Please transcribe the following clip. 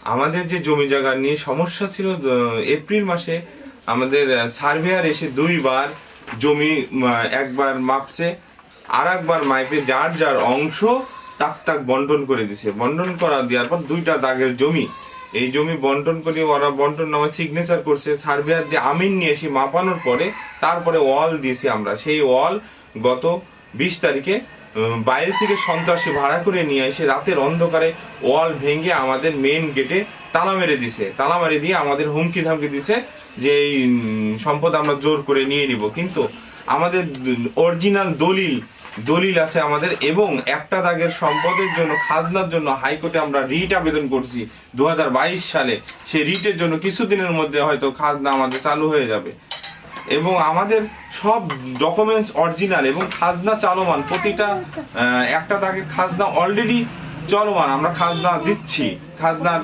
আমাদের যে জমি জায়গা নিয়ে সমস্যা ছিল, এপ্রিল মাসে আমাদের সার্ভেয়ার এসে দুইবার জমি একবার মাপছে, আর একবার মাইপে যার যার অংশ তাক তাক বন্টন করে দিছে। বন্টন করা দেওয়ার পর 2টা দাগের জমি, এই জমি বন্টন করে ওরা বন্টন নামে সিগনেচার করছে। সার্ভেয়ার দিয়ে আমিন নিয়ে এসে মাপানোর পরে তারপরে ওয়াল দিয়েছি আমরা। সেই ওয়াল গত 20 তারিখে বাইরে থেকে সন্ত্রাসী ভাড়া করে নিয়ে এসে রাতের অন্ধকারে ওয়াল ভেঙে আমাদের মেইন গেটে তালা মেরে দিছে। তালা মেরে দিয়ে আমাদের হুমকি ধামকি দিছে যে এই সম্পদ আমরা জোর করে নিয়ে নিব। কিন্তু আমাদের অরিজিনাল দলিল আছে আমাদের, এবং একটা দাগের সম্পদের জন্য, খাজনার জন্য হাইকোর্টে আমরা রিট আবেদন করছি 2022 সালে। সেই রিটের জন্য কিছুদিনের মধ্যে হয়তো খাজনা আমাদের চালু হয়ে যাবে, এবং আমাদের সব ডকুমেন্টস অরিজিনাল এবং খাজনা চলমান। প্রতিটা একটা দাগের খাজনা অলরেডি চলমান, আমরা খাজনা দিচ্ছি। খাজনার